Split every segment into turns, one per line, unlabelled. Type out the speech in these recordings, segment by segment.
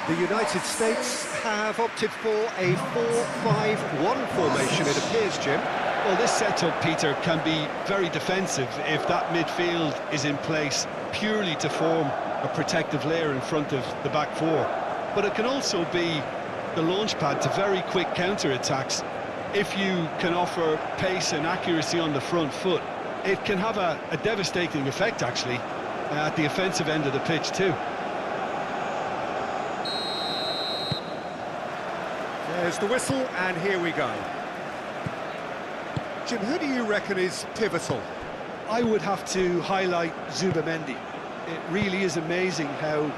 The United States have opted for a 4-5-1 formation, it appears, Jim.
Well, this setup, Peter, can be very defensive if that midfield is in place purely to form a protective layer in front of the back four. But it can also be the launch pad to very quick counter-attacks. If you can offer pace and accuracy on the front foot, it can have a devastating effect, actually, at the offensive end of the pitch, too.
There's the whistle, and here we go. Jim, who do you reckon is pivotal?
I would have to highlight Zubamendi. It really is amazing how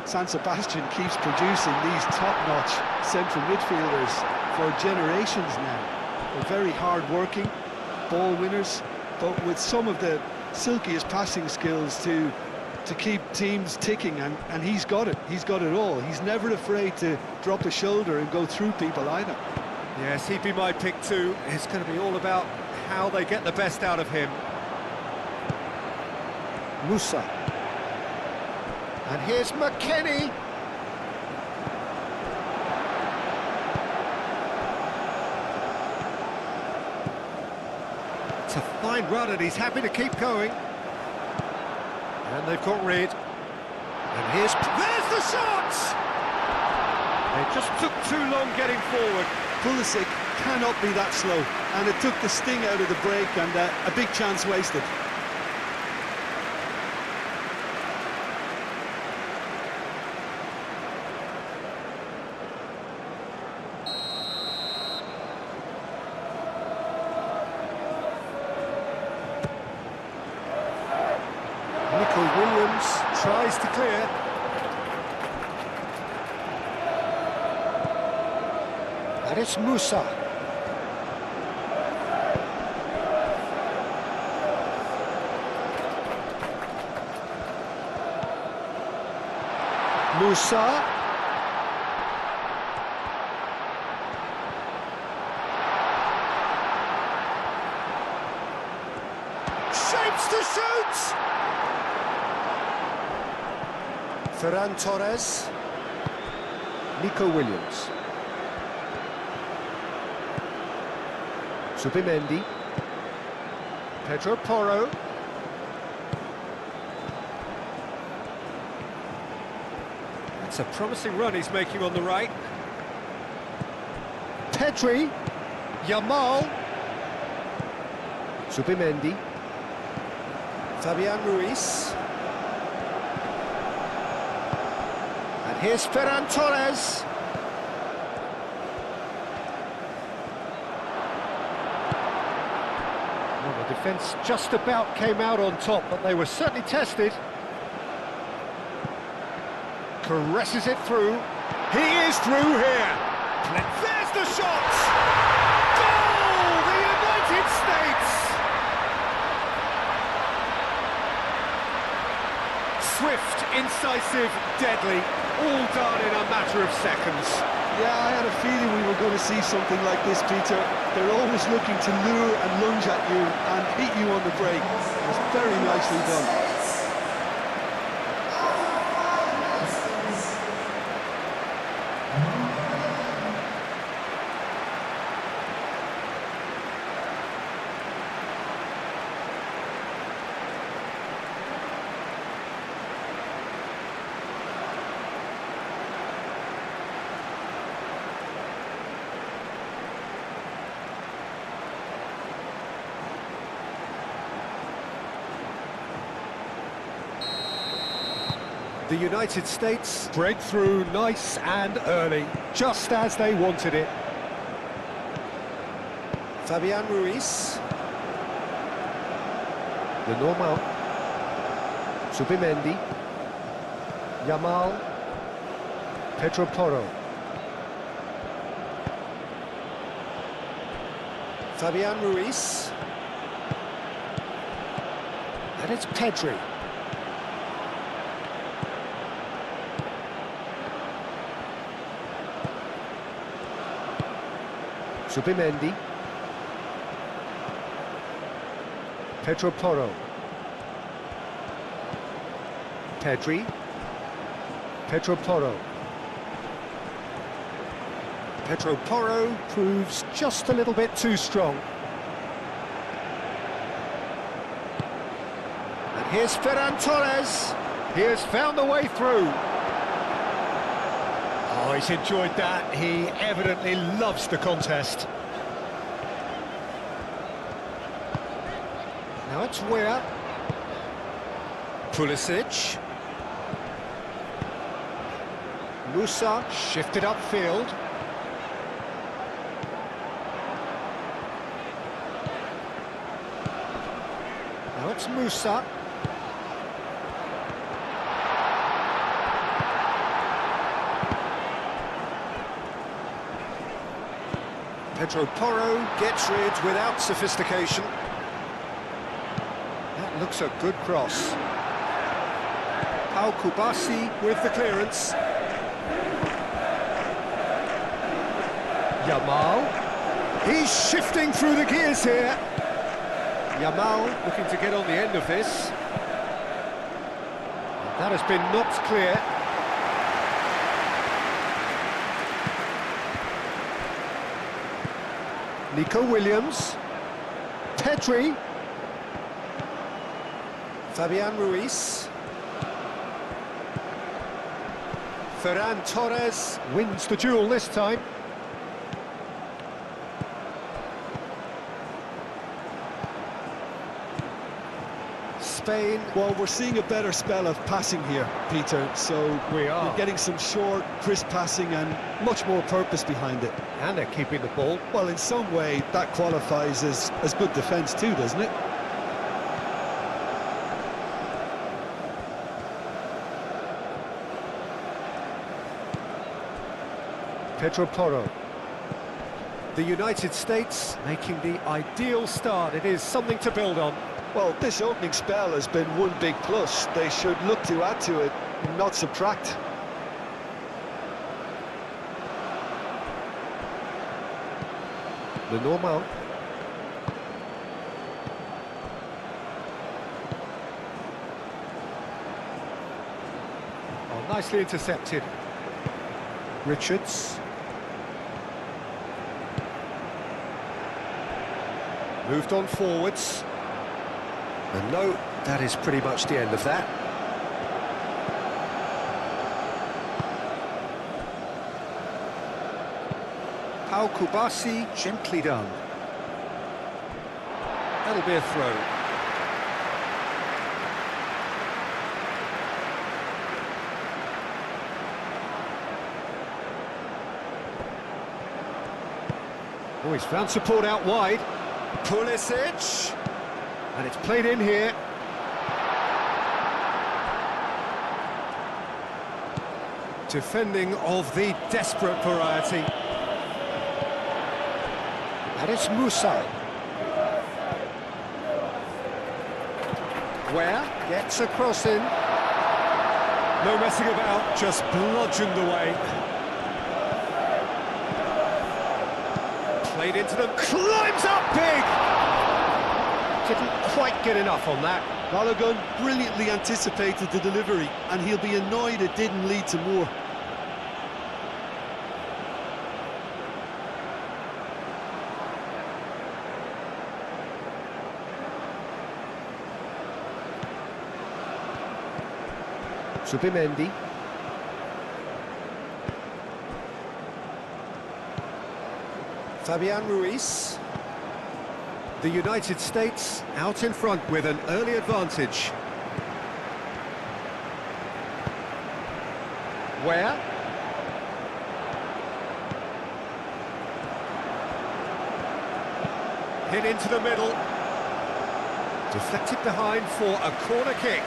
San Sebastian keeps producing these top-notch central midfielders for generations now. They're very hard-working, ball winners, but with some of the silkiest passing skills to keep teams ticking, and he's got it. He's got it all. He's never afraid to drop a shoulder and go through people either.
Yes, he'd be my pick too. It's going to be all about how they get the best out of him. Musa. And here's McKennie. It's a fine run, and he's happy to keep going. And they've got rid. And there's the shot! They just took too long getting forward.
Pulisic cannot be that slow, and it took the sting out of the break, and a big chance wasted.
Williams tries to clear. And it's Musa. Musa. Shapes to shoot! Ferran Torres. Nico Williams. Zubamendi. Pedro Porro. It's a promising run he's making on the right. Pedri. Yamal. Zubamendi. Fabian Ruiz. And here's Ferran Torres. Well, the defence just about came out on top, but they were certainly tested. Caresses it through. He is through here. There's the shot! Goal! The United States! Swift, incisive, deadly, all done in a matter of seconds.
Yeah, I had a feeling we were going to see something like this, Peter. They're always looking to lure and lunge at you and hit you on the break. It was very nicely done.
The United States break through nice and early, just as they wanted it. Fabian Ruiz. The normal. Zubamendi. Yamal. Pedro Porro. Fabian Ruiz. And it's Pedri. Zubamendi. Pedro Porro. Pedri. Pedro Porro. Pedro Porro proves just a little bit too strong. And here's Ferran Torres. He has found the way through. Oh, he's enjoyed that. He evidently loves the contest. Now it's Weah. Pulisic. Musa shifted upfield. Now it's Musa. Pedro Porro gets rid without sophistication. That looks a good cross. Pau Kubasi with the clearance. Yamal. He's shifting through the gears here. Yamal looking to get on the end of this. That has been knocked clear. Nico Williams. Pedri. Fabian Ruiz. Ferran Torres wins the duel this time. Spain.
Well, we're seeing a better spell of passing here, Peter, so
We are.
we're getting some short, crisp passing and much more purpose behind it.
And they're keeping the ball.
Well, in some way, that qualifies as good defence too, doesn't it?
Pedro Porro. The United States making the ideal start. It is something to build on.
Well, this opening spell has been one big plus. They should look to add to it, not subtract.
Le Normal. Oh, nicely intercepted. Richards. Moved on forwards. And no, that is pretty much the end of that. Pau Kubasi, gently done. That'll be a throw. Oh, he's found support out wide. Pulisic. And it's played in here. Defending of the desperate variety. And it's Musa. Where gets a cross in. No messing about, just bludgeoned away. Played into them, climbs up big! Didn't quite get enough on that.
Balogun brilliantly anticipated the delivery, and he'll be annoyed it didn't lead to more.
Zubimendi. Fabian Ruiz. The United States out in front with an early advantage. Where? Hit into the middle. Deflected behind for a corner kick.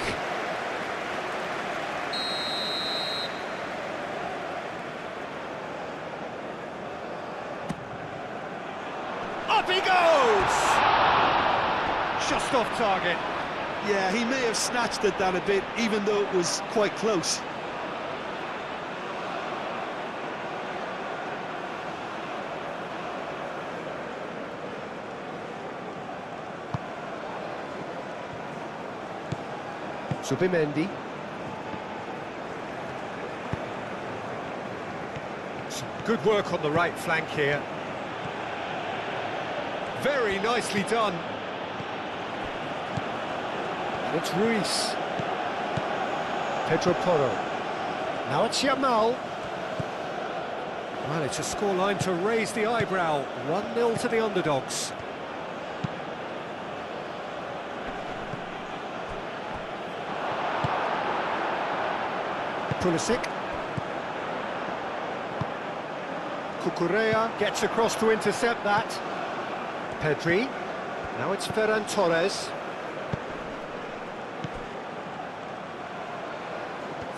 Up he goes! Just off target.
Yeah, he may have snatched at that a bit, even though it was quite close.
Zubimendi. Some Good work on the right flank here. Very nicely done. And it's Ruiz. Pedro Porro. Now it's Yamal. Well, it's a scoreline to raise the eyebrow. 1-0 to the underdogs. Pulisic. Cucurella gets across to intercept that. Pedri. Now it's Ferran Torres.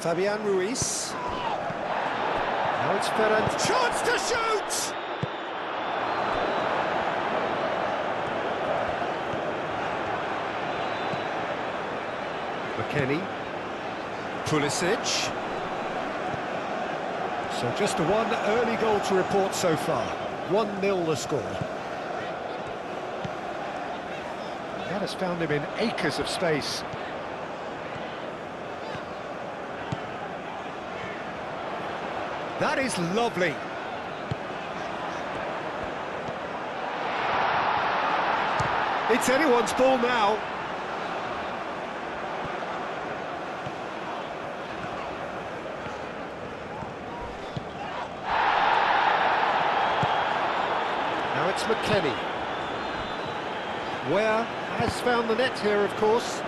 Fabian Ruiz. Now it's Ferran. Chance to shoot! McKennie. Pulisic. So just one early goal to report so far. 1-0 the score. That has found him in acres of space. That is lovely. It's anyone's ball now. Now it's McKennie. Where has found the net here, of course.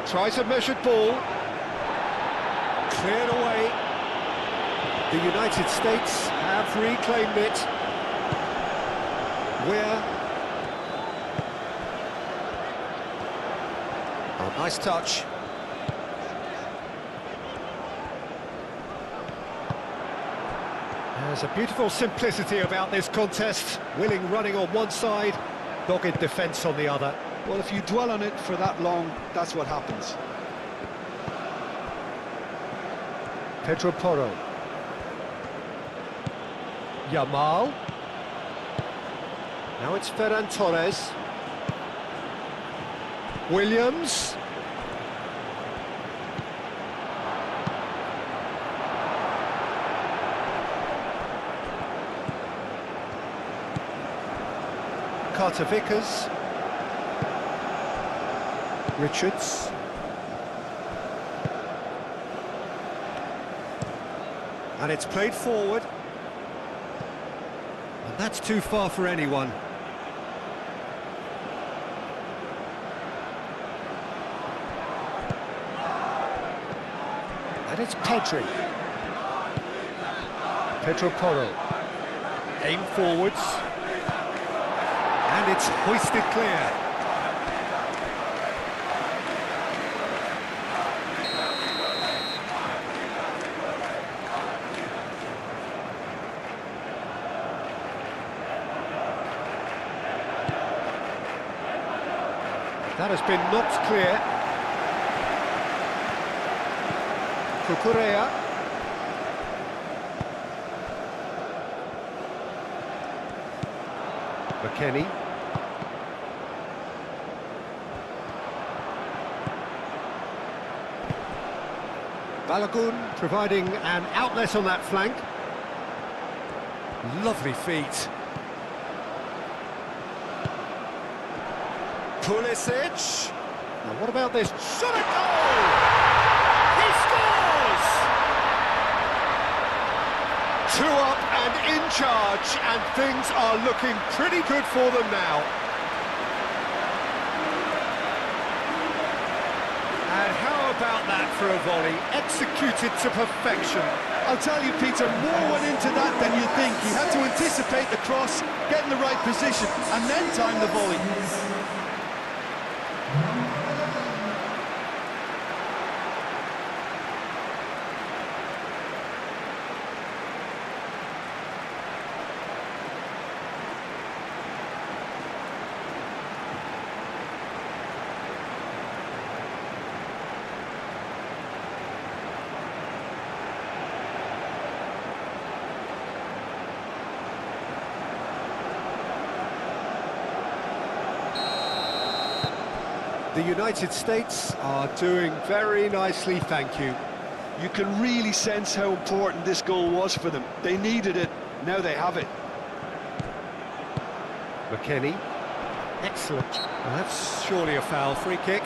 Tries a measured ball. Cleared away. The United States have reclaimed it. Where? Oh, nice touch. There's a beautiful simplicity about this contest. Willing running on one side, dogged defence on the other.
Well, if you dwell on it for that long, that's what happens.
Pedro Porro. Yamal. Now it's Ferran Torres. Williams. Carter Vickers. Richards. And it's played forward. And that's too far for anyone. And it's Pedri. Pedro Porro. Aim forwards. And it's hoisted clear. That has been knocked clear. Cucurella. McKennie. Balogun providing an outlet on that flank. Lovely feet. Pulisic. Now what about this? Shot at goal! He scores! 2 up and in charge, and things are looking pretty good for them now. And how about that for a volley? Executed to perfection.
I'll tell you, Peter, more went into that than you think. He had to anticipate the cross, get in the right position, and then time the volley.
The United States are doing very nicely, thank you.
You can really sense how important this goal was for them. They needed it, now they have it.
McKennie. Excellent. Well, that's surely a foul. Free kick.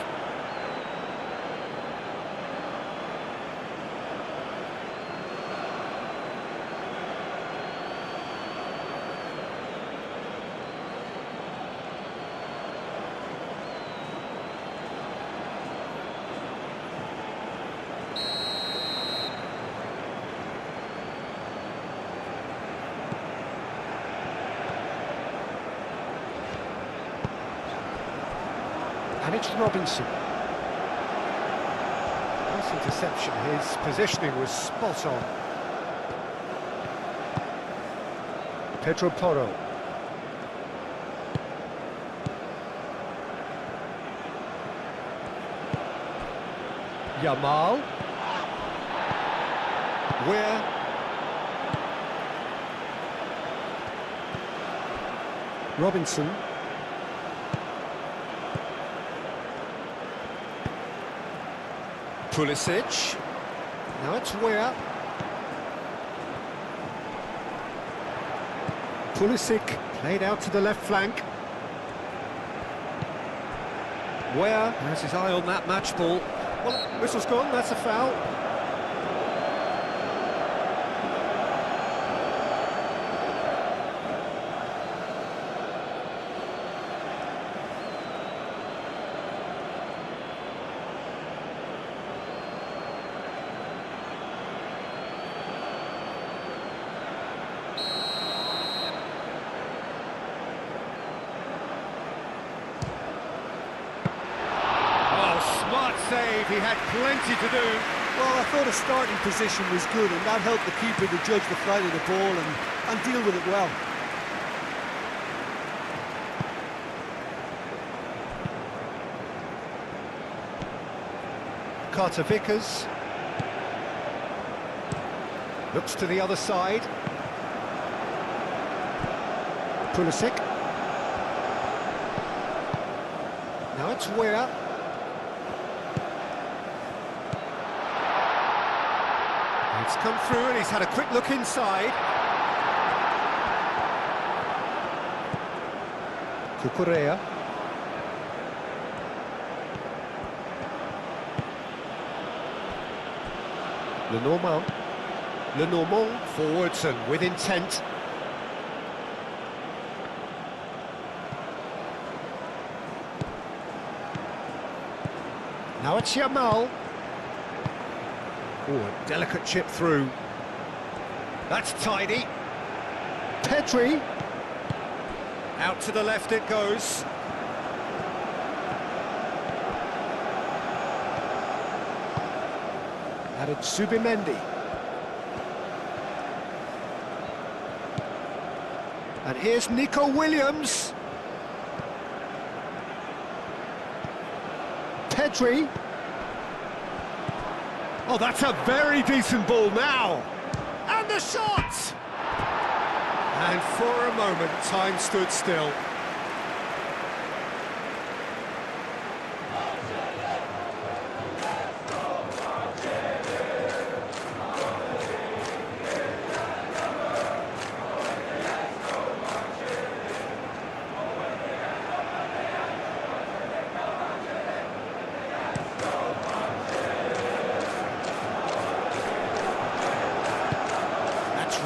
And it's Robinson. Nice interception. His positioning was spot on. Pedro Porro. Yamal. Where? Robinson. Pulisic. Now it's where? Pulisic played out to the left flank. Where? Has his eye on that match ball. Well, whistle's gone, that's a foul. Save, he had plenty to do.
Well, I thought his starting position was good, and that helped the keeper to judge the flight of the ball and deal with it well.
Carter Vickers. Looks to the other side. Pulisic. Now it's where? It's come through and he's had a quick look inside. Cucurella. Lenormand forwards and with intent. Now it's Yamal. Oh, a delicate chip through. That's tidy. Pedri. Out to the left it goes. Added Zubimendi. And here's Nico Williams. Pedri. Oh, that's a very decent ball now. And the shot! And for a moment, time stood still.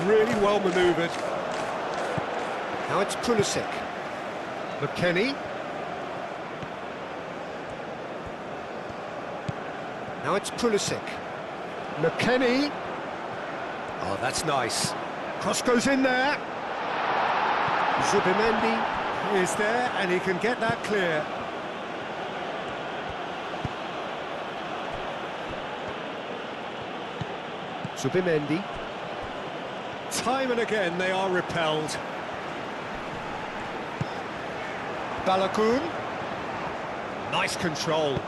Really well manoeuvred. Now it's Pulisic. McKennie. Now it's Pulisic. McKennie. Oh, that's nice. Cross goes in there. Zubimendi is there and he can get that clear. Zubimendi. Time and again they are repelled. Balogun. Nice control.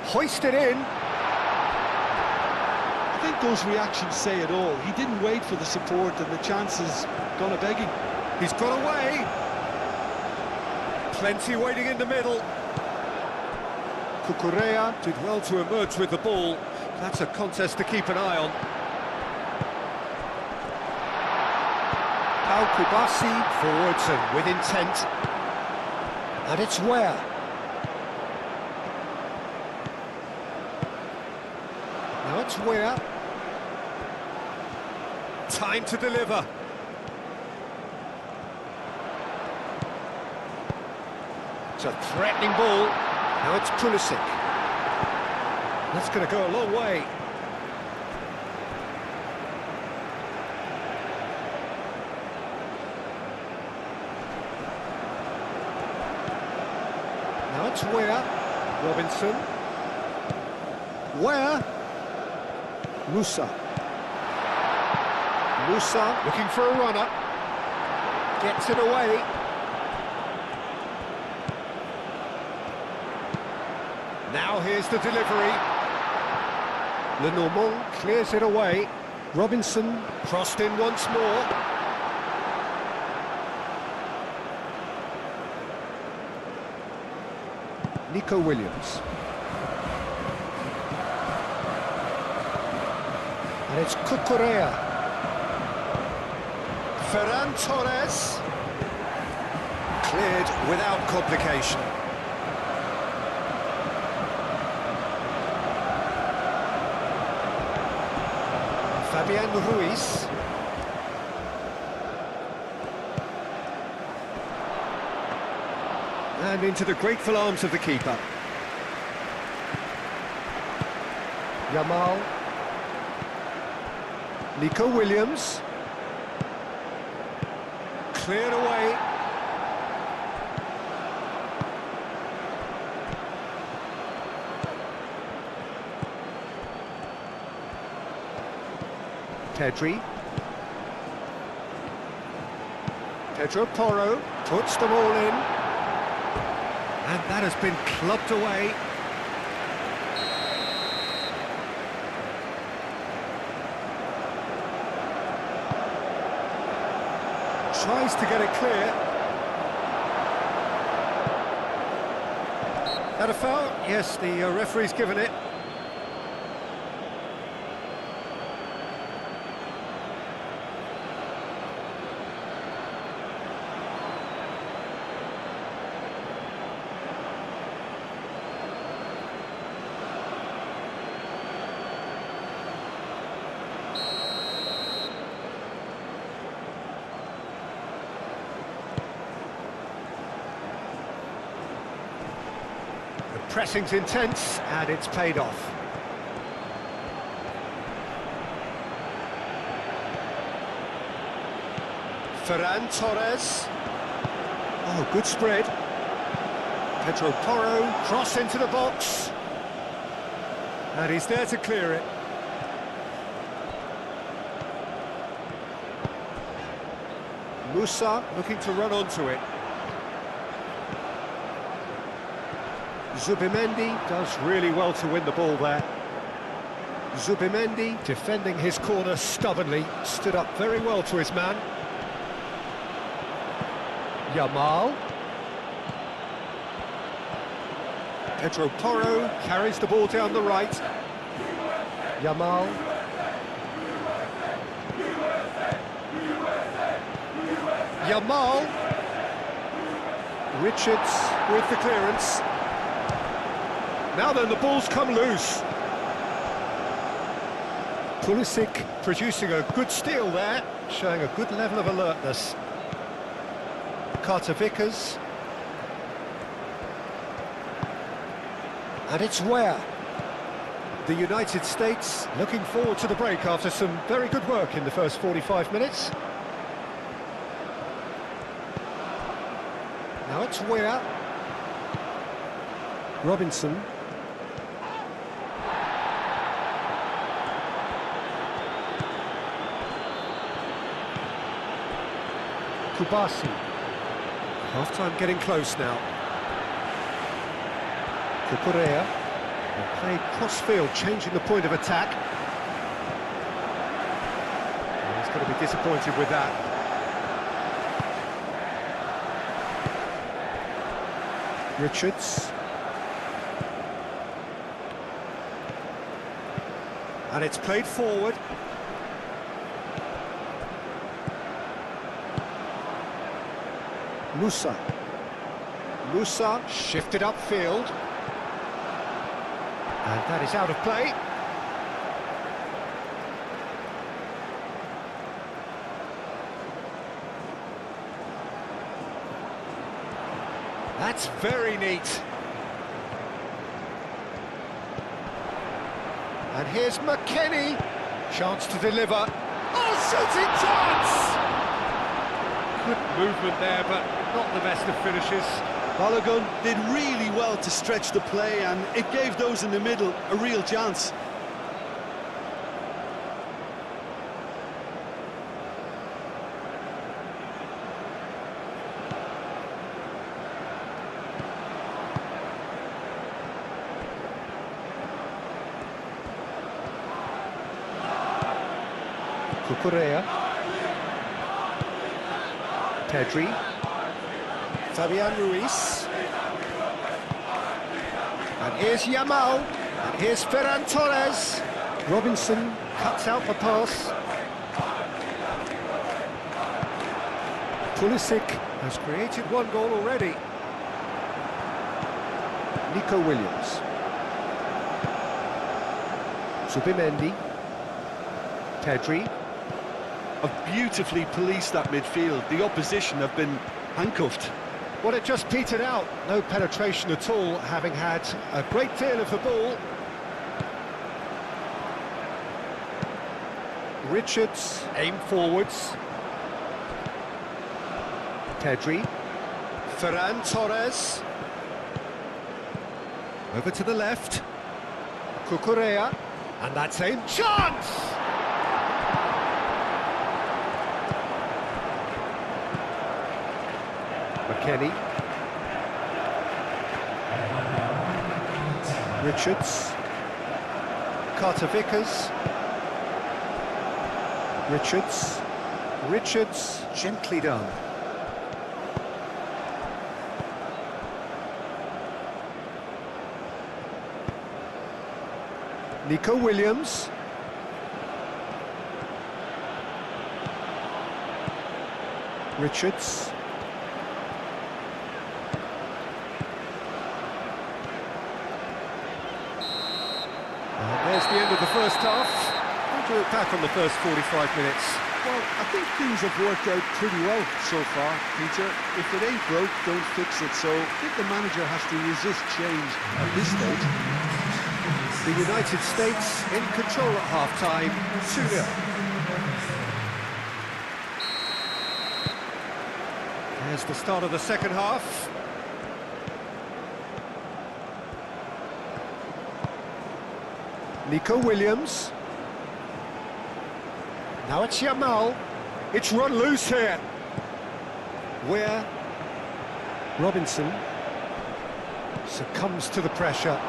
Hoisted in.
I think those reactions say it all. He didn't wait for the support and the chances gone a-begging.
He's got away. Plenty waiting in the middle. Cucurella did well to emerge with the ball. That's a contest to keep an eye on. Pau Kubasi forwards and with intent. And it's where? Now it's where? Time to deliver. It's a threatening ball. Now it's Pulisic. That's going to go a long way. Now it's where? Robinson. Where? Musa. Musa looking for a runner. Gets it away. Now here's the delivery. Lenormand clears it away. Robinson crossed in once more. Nico Williams. And it's Cucurella. Ferran Torres. Cleared without complication. Fabian Ruiz. And into the grateful arms of the keeper. Yamal. Nico Williams. Cleared away. Pedri. Pedro Porro puts them all in. And that has been clubbed away. Tries to get it clear. That a foul? Yes, the referee's given it. Pressing's intense, and it's paid off. Ferran Torres. Oh, good spread. Pedro Porro, cross into the box. And he's there to clear it. Musa looking to run onto it. Zubimendi does really well to win the ball there. Zubimendi defending his corner stubbornly, stood up very well to his man. Yamal. Pedro Porro carries the ball down the right. Yamal. Yamal. Richards with the clearance. Now then, the ball's come loose. Pulisic producing a good steal there, showing a good level of alertness. Carter Vickers. And it's where? The United States looking forward to the break after some very good work in the first 45 minutes. Now it's where? Robinson. Kubasi. Half-time getting close now. Cucurella. Played cross-field, changing the point of attack. And he's going to be disappointed with that. Richards. And it's played forward. Musa. Musa shifted upfield. And that is out of play. That's very neat. And here's McKennie. Chance to deliver. Oh, shooting chance! Good movement there, but not the best of finishes.
Balogun did really well to stretch the play, and it gave those in the middle a real chance.
Cucurella. Pedri. Fabian Ruiz. And here's Yamal. And here's Ferran Torres. Robinson cuts out the pass. Pulisic has created one goal already. Nico Williams. Zubimendi. Pedri.
Have beautifully policed that midfield. The opposition have been handcuffed.
Well, it just petered out. No penetration at all, having had a great deal of the ball. Richards, aim forwards. Pedri. Ferran Torres. Over to the left. Cucurella. And that's aim chance! McKennie. Richards. Carter Vickers. Richards. Richards, gently done. Nico Williams. Richards. There's the end of the first half. How do you look back on the first 45 minutes?
Well, I think things have worked out pretty well so far, Peter. If it ain't broke, don't fix it. So I think the manager has to resist change at this stage.
The United States in control at half-time, 2-0. There's the start of the second half. Nico Williams. Now it's Yamal. It's run loose here. Where Robinson succumbs to the pressure.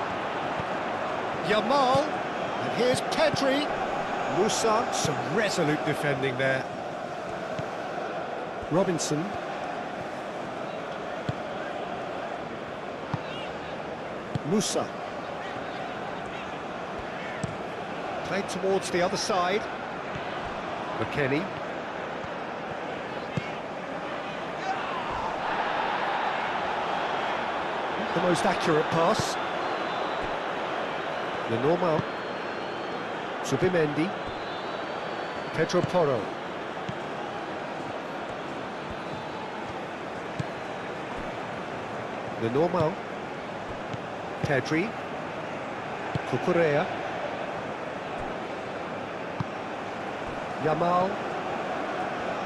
Yamal. And here's Pedri. Musa, some resolute defending there. Robinson. Musa. Played towards the other side. McKennie. The most accurate pass. The normal. Zubimendi. Pedro Porro. The normal. Pedri. Cucurella. Yamal.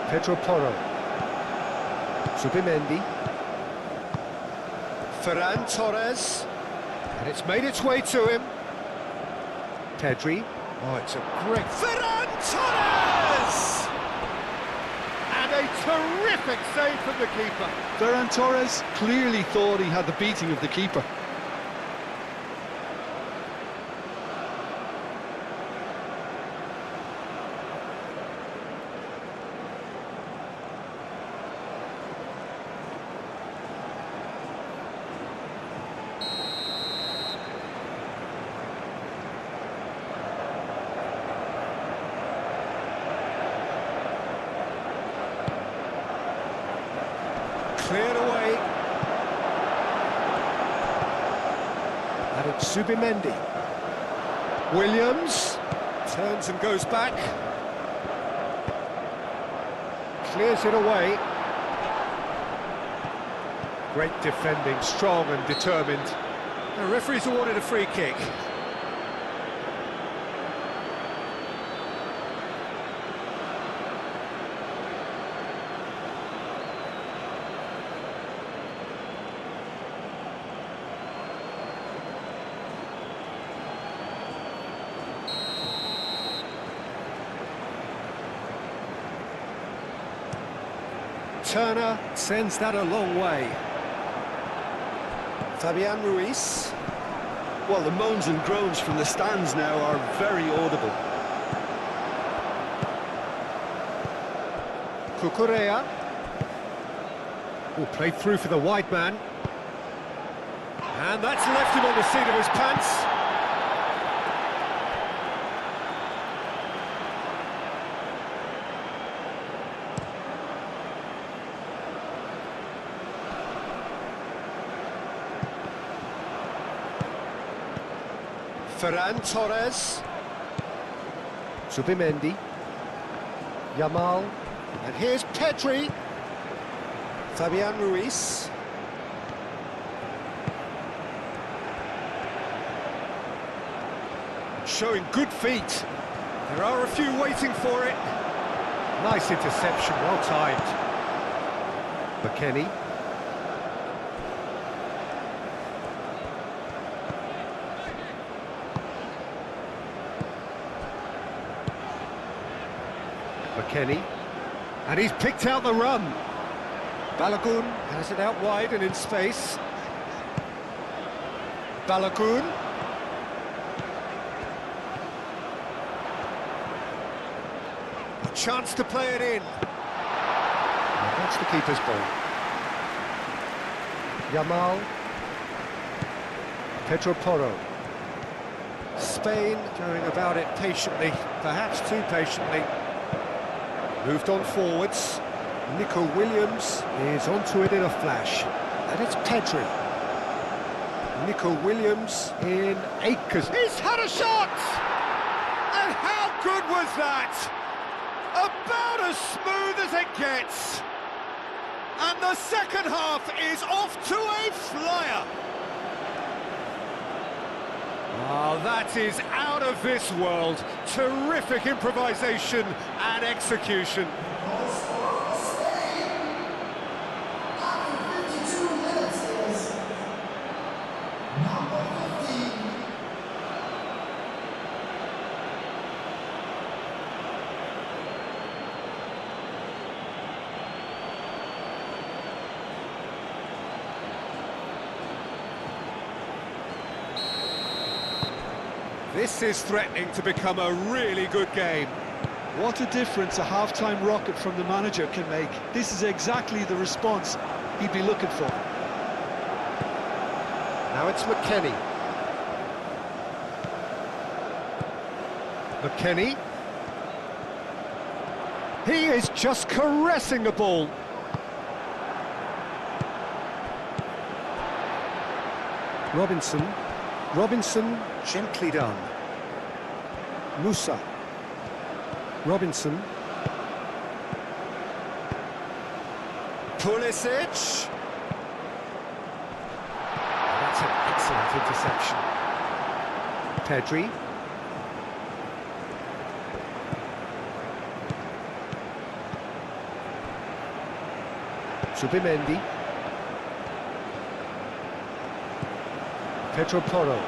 Pedro Porro. Zubimendi. Ferran Torres. And it's made its way to him. Pedri. Oh, it's a great... Ferran Torres! And a terrific save from the keeper.
Ferran Torres clearly thought he had the beating of the keeper.
And it's Zubimendi. Williams turns and goes back. Clears it away. Great defending, strong and determined. The referee's awarded a free kick. Turner sends that a long way. Fabian Ruiz.
Well, the moans and groans from the stands now are very audible.
Cucurella. Will play through for the wide man. And that's left him on the seat of his pants. Ferran Torres. Zubimendi. Yamal. And here's Pedri. Fabian Ruiz. Showing good feet. There are a few waiting for it. Nice interception, well timed. McKennie. McKennie, and he's picked out the run. Balogun has it out wide and in space. Balogun. A chance to play it in. And that's the keeper's ball. Yamal. Pedro Porro. Spain going about it patiently, perhaps too patiently. Moved on forwards. Nico Williams is onto it in a flash. And it's Pedri. Nico Williams in acres. He's had a shot! And how good was that? About as smooth as it gets. And the second half is off to a flyer. Oh, that is out of this world. Terrific improvisation and execution. This is threatening to become a really good game.
What a difference a half-time rocket from the manager can make. This is exactly the response he'd be looking for.
Now it's McKennie. McKennie. He is just caressing the ball. Robinson, gently done. Musa. Robinson. Pulisic. That's an excellent interception. Pedri. Zubimendi. Pedro Porro.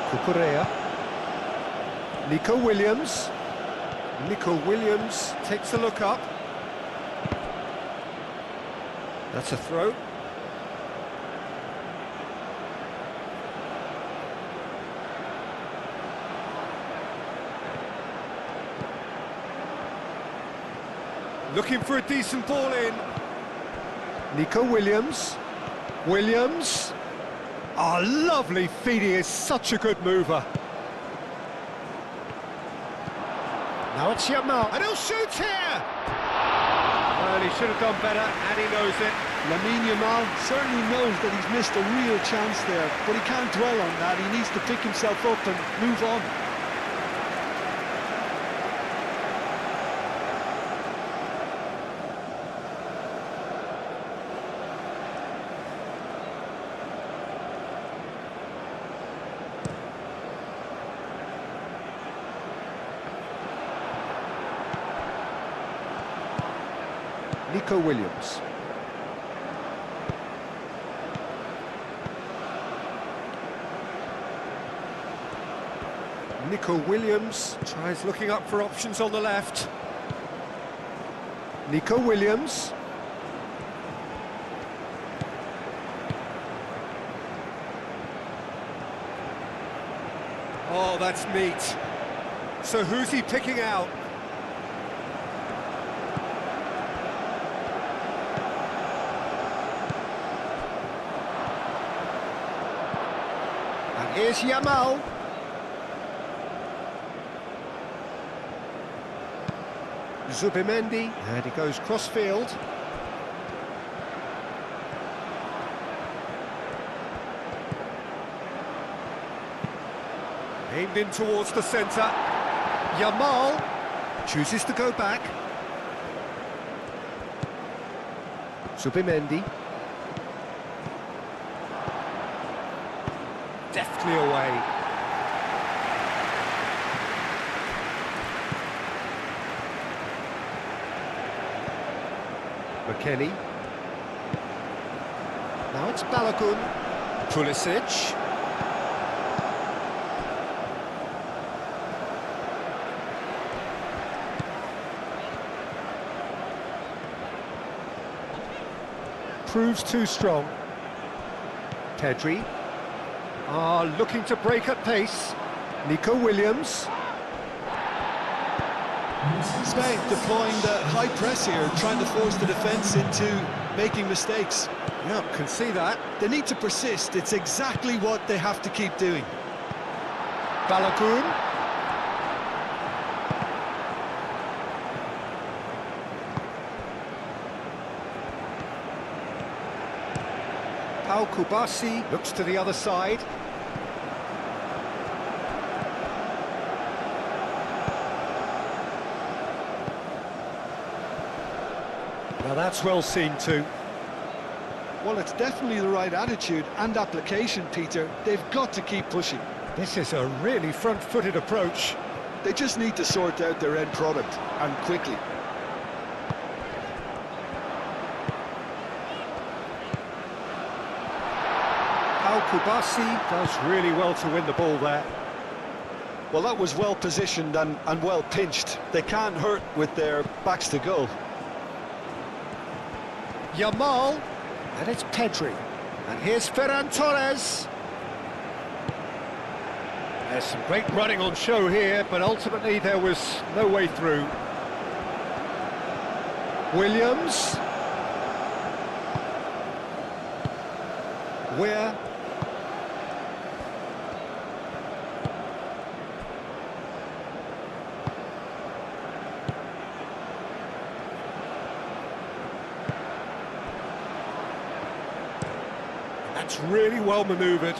Cucurella. Nico Williams. Nico Williams takes a look up. That's a throw. Looking for a decent ball in. Nico Williams. Williams. Oh, lovely feet, he is such a good mover. Now it's Yamal, and he'll shoot here! Well, he should have done better, and he knows it.
Lamine Yamal certainly knows that he's missed a real chance there, but he can't dwell on that. He needs to pick himself up and move on.
Nico Williams. Nico Williams tries looking up for options on the left. Nico Williams. Oh, that's neat. So who's he picking out? And here's Yamal. Zubimendi, and he goes cross-field. Aimed in towards the centre. Yamal chooses to go back. Zubimendi. Deftly away. McKennie. Now it's Balogun. Pulisic. Proves too strong. Pedri. Looking to break at pace. Nico Williams.
Spain deploying the high press here, trying to force the defence into making mistakes.
Yeah, can see that.
They need to persist. It's exactly what they have to keep doing.
Balogun. Pau Kubasi looks to the other side. Now that's well seen too.
Well, it's definitely the right attitude and application, Peter. They've got to keep pushing.
This is a really front-footed approach.
They just need to sort out their end product, and quickly.
Pau Kubasi does really well to win the ball there.
Well, that was well positioned and well pinched. They can't hurt with their backs to goal.
Yamal, and it's Pedri. And here's Ferran Torres. There's some great running on show here, but ultimately there was no way through. Williams. Where? That's really well manoeuvred.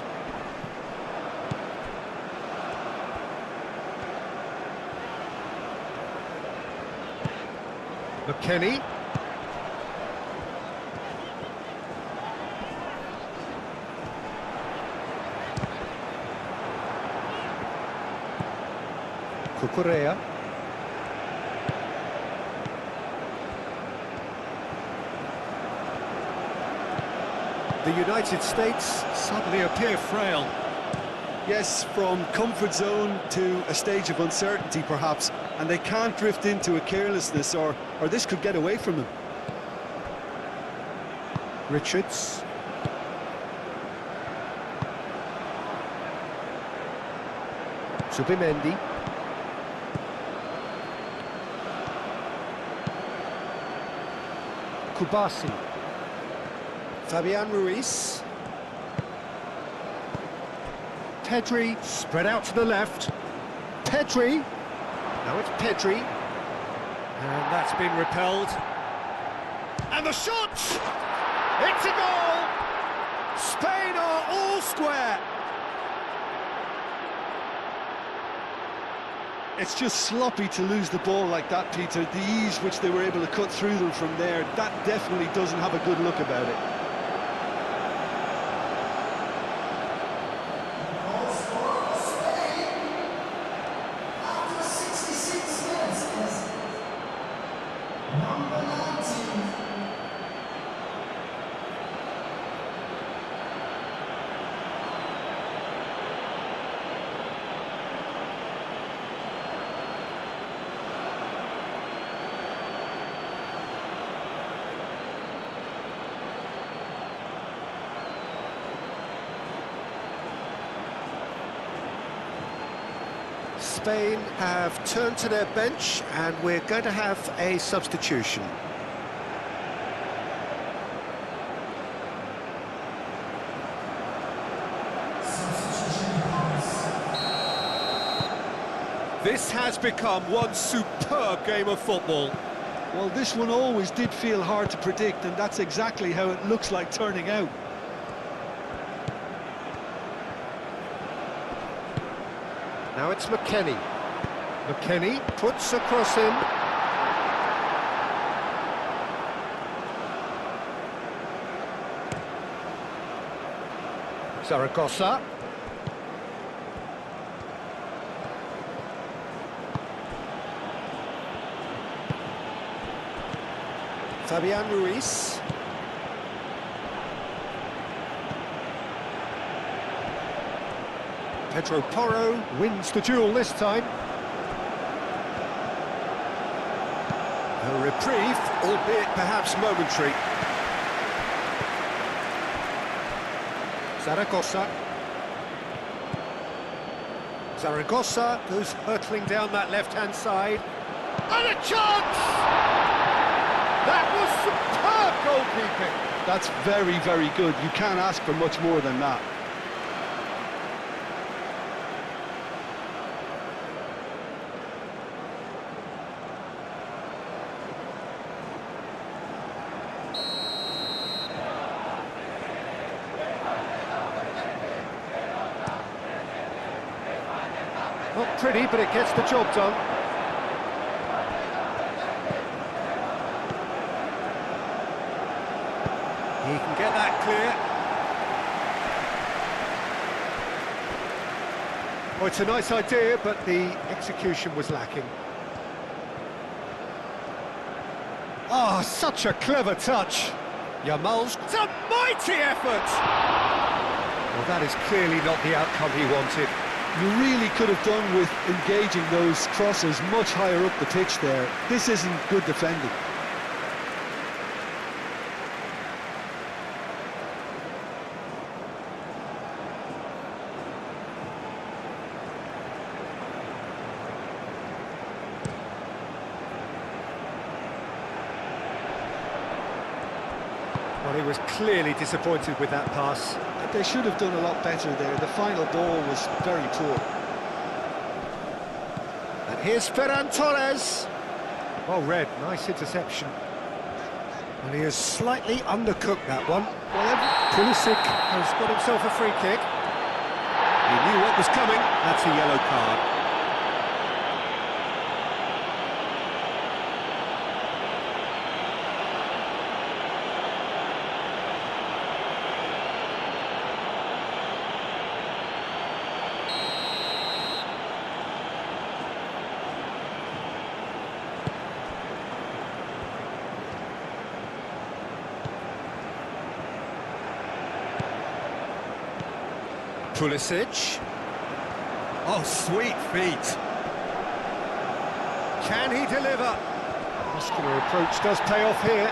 McKennie. Cucurella. The United States suddenly appear frail.
Yes, from comfort zone to a stage of uncertainty, perhaps, and they can't drift into a carelessness, or this could get away from them.
Richards. Zubimendi. Kubasi. Fabian Ruiz. Pedri spread out to the left. Pedri. Now it's Pedri. And that's been repelled. And the shot! It's a goal! Spain are all square.
It's just sloppy to lose the ball like that, Peter. The ease which they were able to cut through them from there, that definitely doesn't have a good look about it.
Goal scorer for Spain after 66 minutes is number 19.
Spain have turned to their bench and we're going to have a substitution. This has become one superb game of football.
Well, this one always did feel hard to predict, and that's exactly how it looks like turning out.
Now it's McKennie. McKennie puts across him. Zaragoza. Fabian Ruiz. Pedro Porro wins the duel this time. A reprieve, albeit perhaps momentary. Zaragoza. Zaragoza goes hurtling down that left-hand side. And a chance! That was superb goalkeeping.
That's very, very good. You can't ask for much more than that.
Not pretty, but it gets the job done. He can get that clear. Oh, it's a nice idea, but the execution was lacking. Oh, such a clever touch. Yamal's... It's a mighty effort! Well, that is clearly not the outcome he wanted.
You really could have done with engaging those crosses much higher up the pitch there. This isn't good defending.
Well, he was clearly disappointed with that pass.
They should have done a lot better there. The final ball was very poor.
And here's Ferran Torres. Well read, nice interception. And he has slightly undercooked that one. Well, Pulisic has got himself a free kick. He knew what was coming. That's a yellow card. Pulisic. Oh, sweet feet. Can he deliver? Muscular approach does pay off here.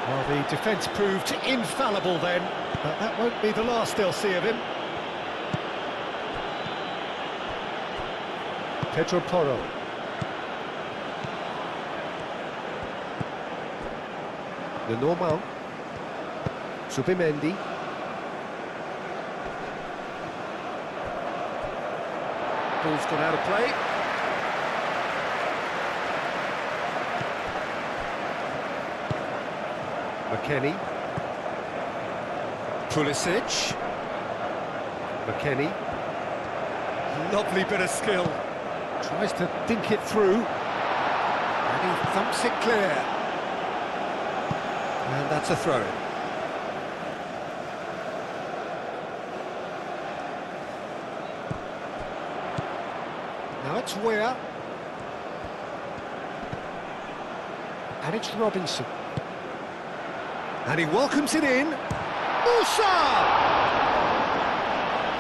Well, the defence proved infallible then, but that won't be the last they'll see of him. Pedro Porro. The normal. Zubimendi. Ball's gone out of play. McKennie. Pulisic. McKennie. Lovely bit of skill. Tries to dink it through. And he thumps it clear. And that's a throw-in. Now it's Weir. And it's Robinson. And he welcomes it in. Musa!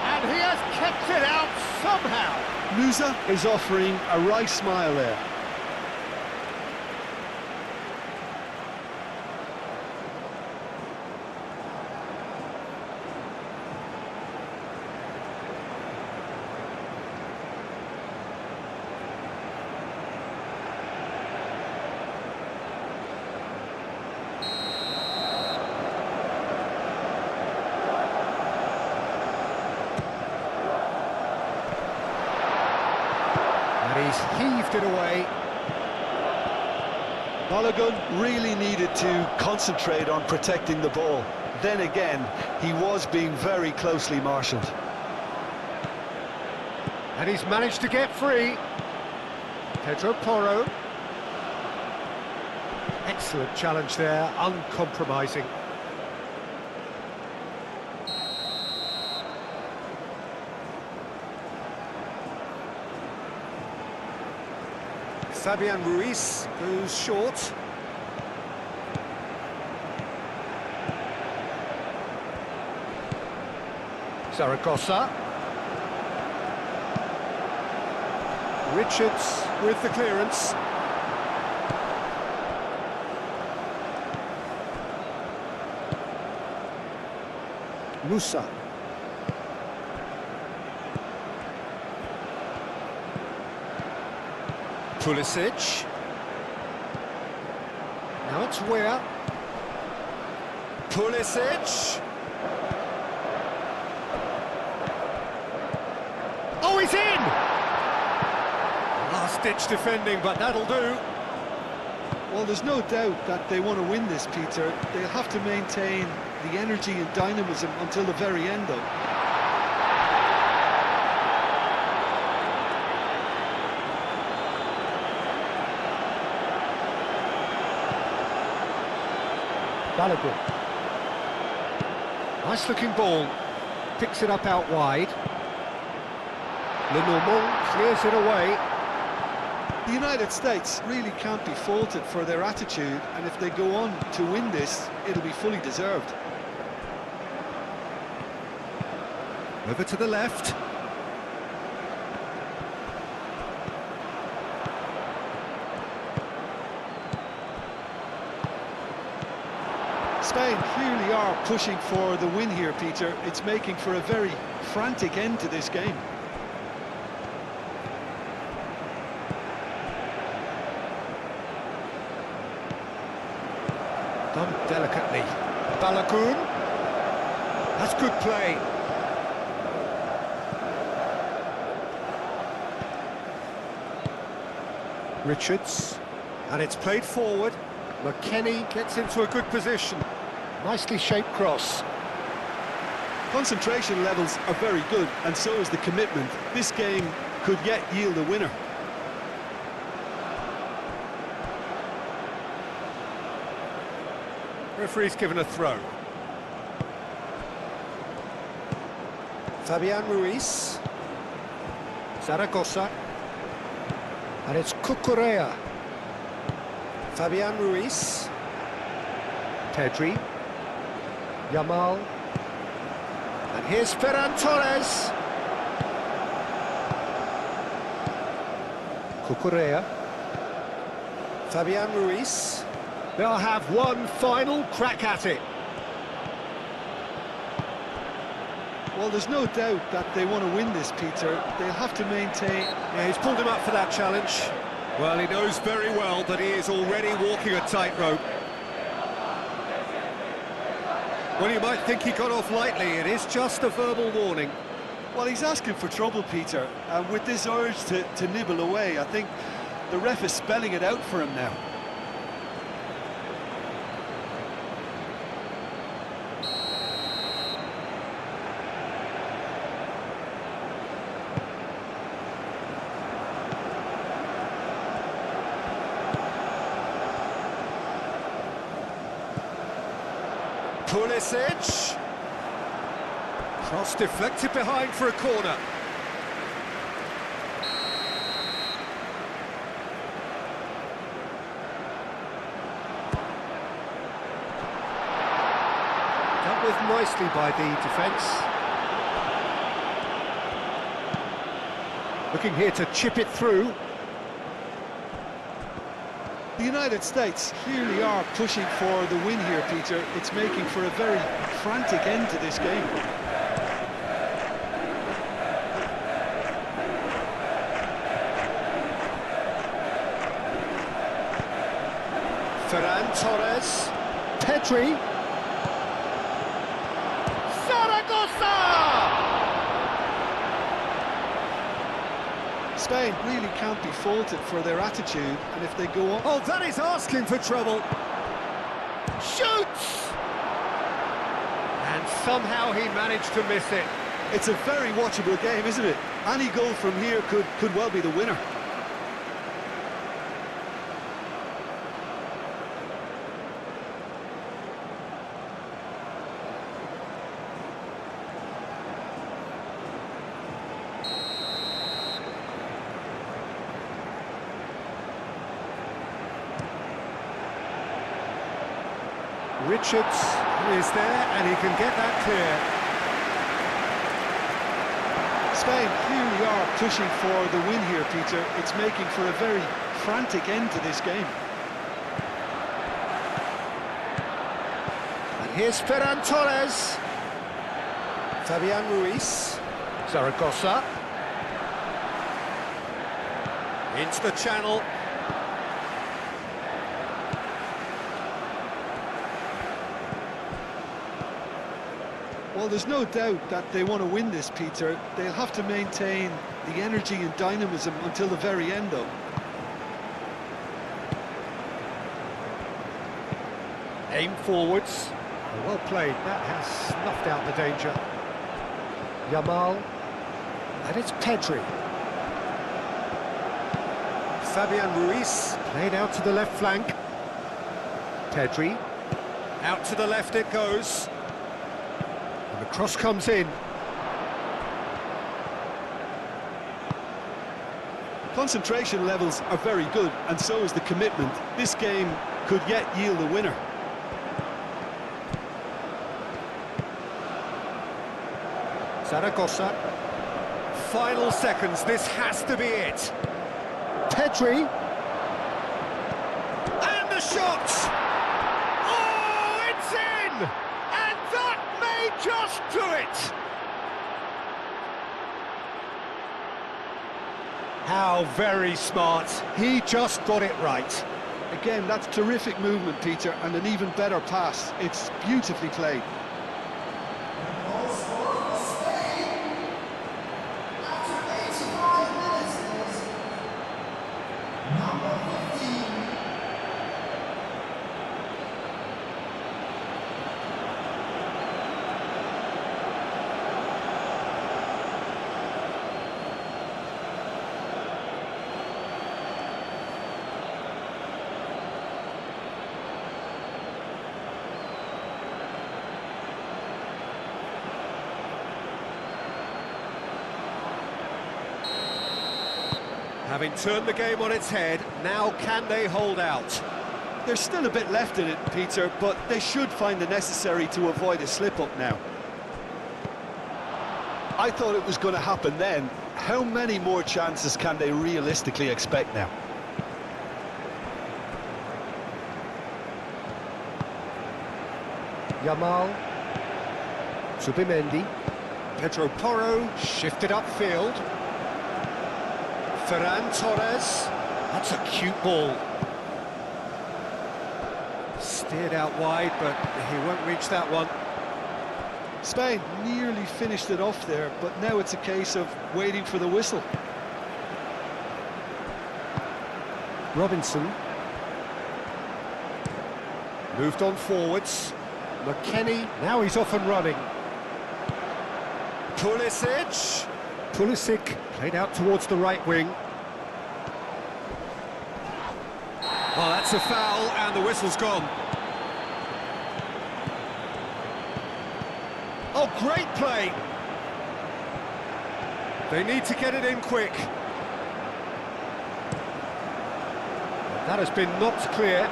And he has kept it out somehow.
Musa is offering a wry smile there.
He's heaved it away.
Balogun really needed to concentrate on protecting the ball. Then again, he was being very closely marshalled.
And he's managed to get free. Pedro Porro. Excellent challenge there, uncompromising. Fabian Ruiz goes short. Zaragoza. Richards with the clearance. Musa. Pulisic. Now it's Weir. Pulisic. Oh, he's in! Last-ditch defending, but that'll do.
Well, there's no doubt that they want to win this, Peter. They'll have to maintain the energy and dynamism until the very end, though.
Balogun. Nice looking ball. Picks it up out wide. Lenormand clears it away.
The United States really can't be faulted for their attitude, and if they go on to win this, it'll be fully deserved.
Over to the left.
Spain clearly are pushing for the win here, Peter. It's making for a very frantic end to this game.
Done delicately. Balogun. That's good play. Richards. And it's played forward. McKennie gets into a good position. Nicely shaped cross.
Concentration levels are very good, and so is the commitment. This game could yet yield a winner.
Referee's given a throw. Fabian Ruiz. Zaragoza. And it's Cucurella. Fabian Ruiz. Pedri. Yamal. And here's Ferran Torres. Cucurella. Fabian Ruiz. They'll have one final crack at it.
Well, there's no doubt that they want to win this, Peter. They'll have to maintain...
Yeah, he's pulled him up for that challenge. Well, he knows very well that he is already walking a tightrope. Well, you might think he got off lightly. It is just a verbal warning.
Well, he's asking for trouble, Peter. And with this urge to nibble away, I think the ref is spelling it out for him now.
Pulisic. Cross deflected behind for a corner. Dealt with nicely by the defence. Looking here to chip it through.
The United States clearly are pushing for the win here, Peter. It's making for a very frantic end to this game.
Ferran Torres. Pedri.
Spain really can't be faulted for their attitude, and if they go on...
Oh, that is asking for trouble. Shoots! And somehow he managed to miss it.
It's a very watchable game, isn't it? Any goal from here could well be the winner.
Richards is there, and he can get that clear.
Spain clearly are pushing for the win here, Peter. It's making for a very frantic end to this game.
And here's Ferran Torres. Fabian Ruiz. Zaragoza. Into the channel.
Well, there's no doubt that they want to win this, Peter. They'll have to maintain the energy and dynamism until the very end, though.
Aim forwards. Well played, that has snuffed out the danger. Yamal. And it's Pedri. Fabian Ruiz. Played out to the left flank. Pedri. Out to the left it goes. And the cross comes in.
Concentration levels are very good, and so is the commitment. This game could yet yield a winner.
Zaragoza. Final seconds, this has to be it. Pedri. And the shot! Oh, it's in! And that may just do it! How very smart. He just got it right.
Again, that's terrific movement, Peter, and an even better pass. It's beautifully played.
Goal scorer for Spain after 85 minutes is number 15.
Having turned the game on its head, now can they hold out?
There's still a bit left in it, Peter, but they should find the necessary to avoid a slip-up now. I thought it was going to happen then. How many more chances can they realistically expect now?
Yamal. Zubimendi. Pedro Porro shifted upfield. Ferran Torres. That's a cute ball. Steered out wide, but he won't reach that one.
Spain nearly finished it off there, but now it's a case of waiting for the whistle.
Robinson. Moved on forwards. McKennie, now he's off and running. Pulisic. Pulisic played out towards the right wing. Oh, that's a foul, and the whistle's gone. Great play. They need to get it in quick. That has been knocked clear.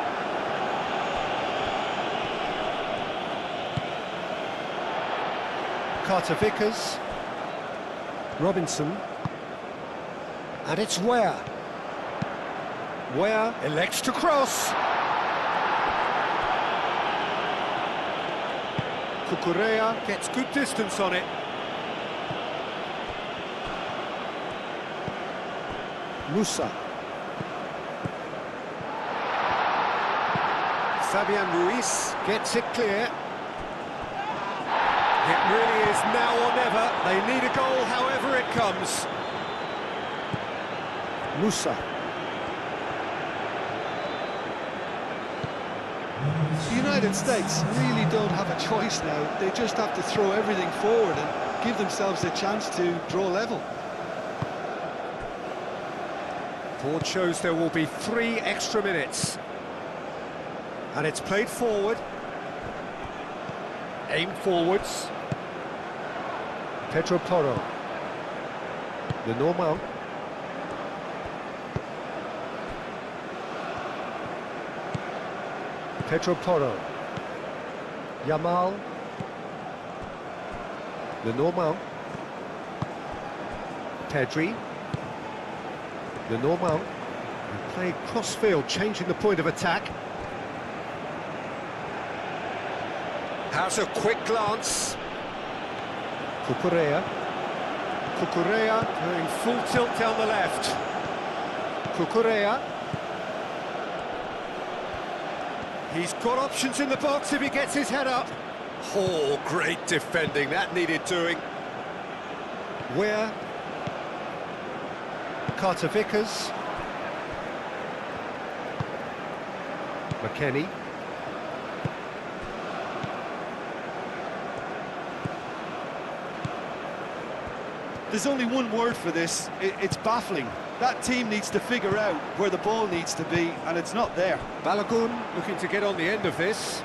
Carter Vickers. Robinson. And it's Ware. Ware elects to cross. Cucurella gets good distance on it. Musa. Fabian Ruiz gets it clear. It really is now or never. They need a goal however it comes. Musa.
The United States really don't have a choice now. They just have to throw everything forward and give themselves a chance to draw level.
Board shows there will be 3 extra minutes. And it's played forward. Aimed forwards. Pedro Porro. The normal. Pedro Porro. Yamal. The normal. Pedri. The normal. And played cross-field, changing the point of attack. Has a quick glance. Cucurella. Cucurella doing full tilt down the left. Cucurella. He's got options in the box if he gets his head up. Oh, great defending, that needed doing. Where? Carter Vickers. McKennie.
There's only one word for this, it's baffling. That team needs to figure out where the ball needs to be, and it's not there.
Balogun looking to get on the end of this.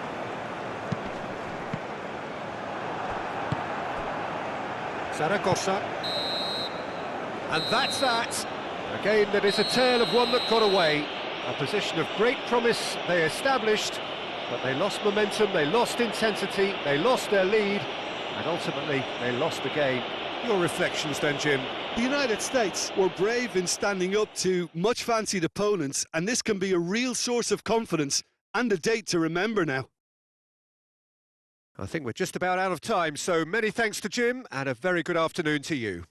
Zaragoza. And that's that. A game that is a tale of one that got away. A position of great promise they established, but they lost momentum, they lost intensity, they lost their lead, and ultimately they lost the game. Your reflections then, Jim?
The United States were brave in standing up to much-fancied opponents, and this can be a real source of confidence and a date to remember now.
I think we're just about out of time, so many thanks to Jim, and a very good afternoon to you.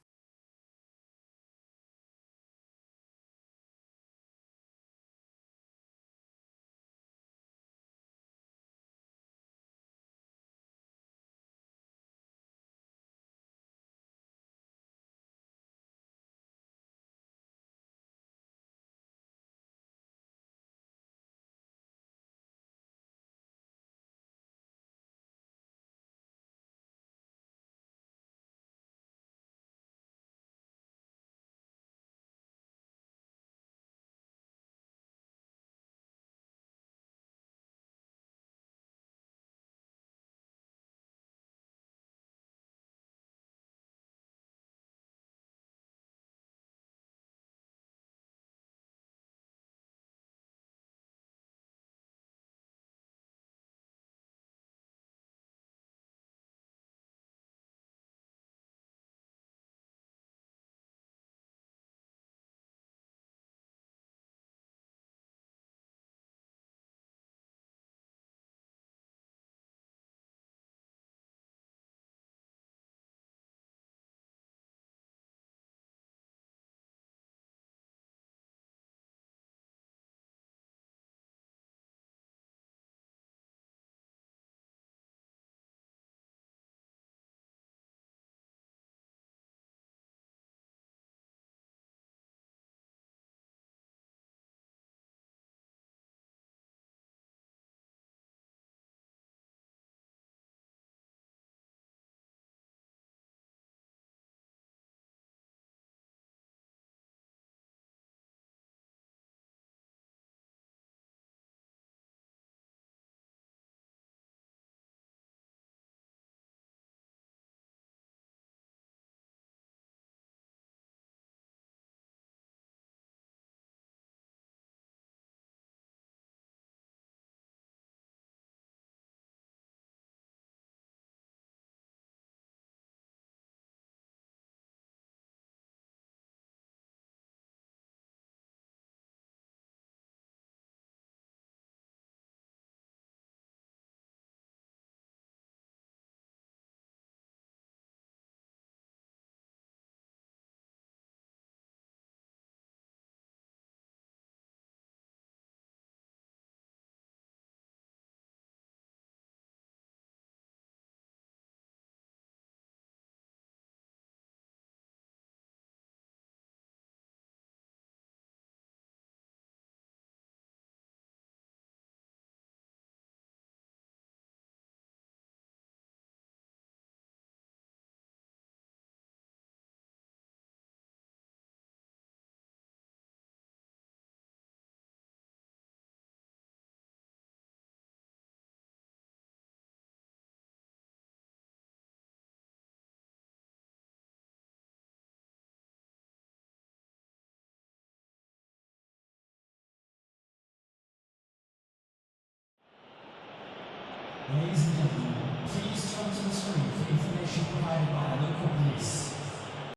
Ladies and gentlemen, please turn to the screen for information provided by our local police.